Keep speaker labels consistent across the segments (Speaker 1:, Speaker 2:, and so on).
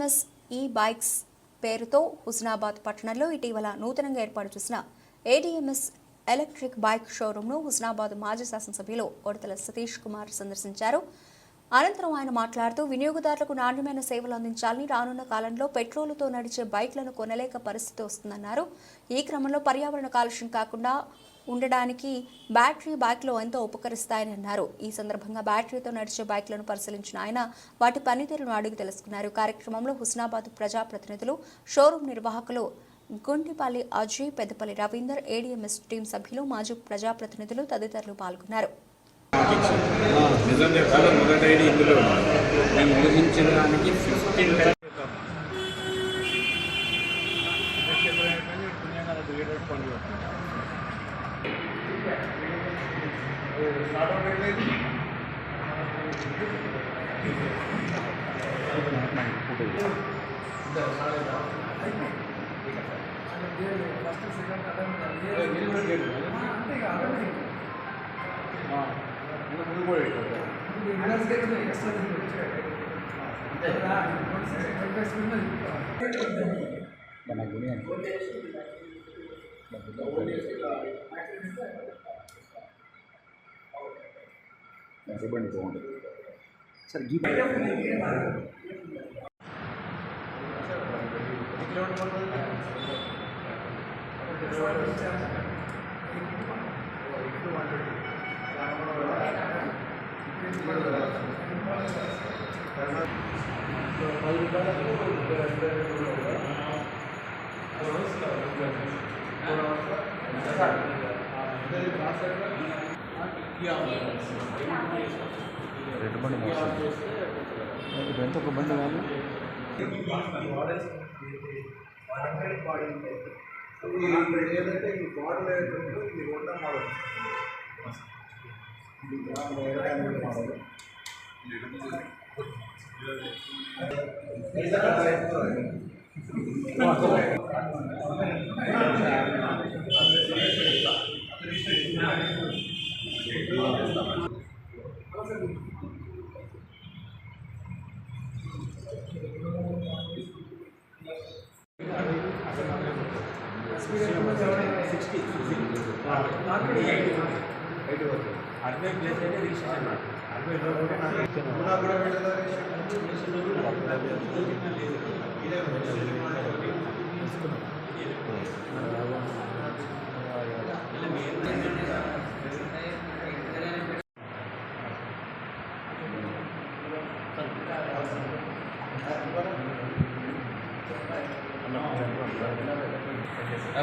Speaker 1: ADMS ఈ bikes పేరుతో హుస్నాబాద్ పట్టణంలో ఇటీవల నూతనంగా ఏర్పాటు చేసిన ఏడీఎంఎస్ ఎలక్ట్రిక్ బైక్ షోరూంను హుస్నాబాద్ మాజీ శాసనసభ్యులు ఉడతల సతీష్ కుమార్ సందర్శించారు. అనంతరం ఆయన మాట్లాడుతూ వినియోగదారులకు నాణ్యమైన సేవలు అందించాలని, రానున్న కాలంలో పెట్రోలుతో నడిచే బైక్లను కొనలేక పరిస్థితి వస్తుందన్నారు. ఈ క్రమంలో పర్యావరణ కాలుష్యం కాకుండా ఉండడానికి బ్యాటరీ బైక్లు ఎంతో ఉపకరిస్తాయని అన్నారు. ఈ సందర్భంగా బ్యాటరీతో నడిచే బైక్లను పరిశీలించిన ఆయన వాటి పనితీరును అడిగి తెలుసుకున్నారు. కార్యక్రమంలో హుస్నాబాద్ ప్రజాప్రతినిధులు, షోరూం నిర్వాహకులు గుంటిపల్లి అజయ్, పెద్దపల్లి రవీందర్, ఏడీఎంఎస్ టీం సభ్యులు, మాజీ ప్రజాప్రతినిధులు తదితరులు పాల్గొన్నారు.
Speaker 2: నిజం చెప్పాలి, మొదటి ఐడి ఇందులో మేము ఊహించిన దానికి 15
Speaker 3: सर रेड बंड एक बंड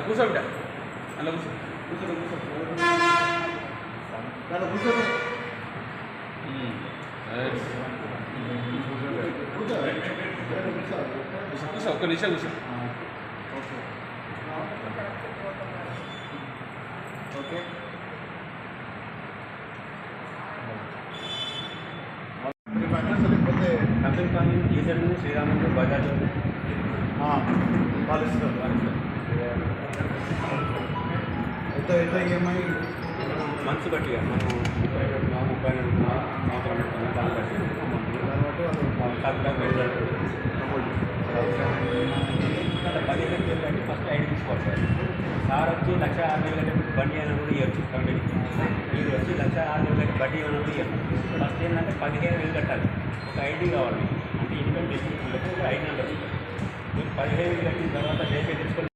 Speaker 2: కూర్చో బిడ్డ, అలా కూర్చో కూర్చో ఒక్క నిమిషం కూర్చో. ఓకే,
Speaker 3: కంపెనీ కానీ డీజల్ శ్రీరామంలో బజాజ్
Speaker 4: ఎంత ఈఎంఐ
Speaker 3: మంత్స్ బట్టిగా మనం 30 సంవత్సరం దాన్ని బట్టి గత 15 ఏళ్ళు అంటే ఫస్ట్ ఐడి తీసుకోవాలి. సార్ వచ్చి 1,06,000 కంటే బండి అయినా కూడా ఇవ్వచ్చు. కంపెనీకి మీరు వచ్చి 1,06,000 కంటే బడ్డీ అయినా కూడా ఇవ్వచ్చు. ఫస్ట్ ఏంటంటే 15,000 కట్టాలి. ఒక ఐడి కావాలి, అంటే ఇన్కమ్ డిస్ట్రిబ్యూషన్లకు ఒక ఐడి నెంబర్. మీరు 15,000 కట్టిన తర్వాత రేపే తీసుకోవాలి.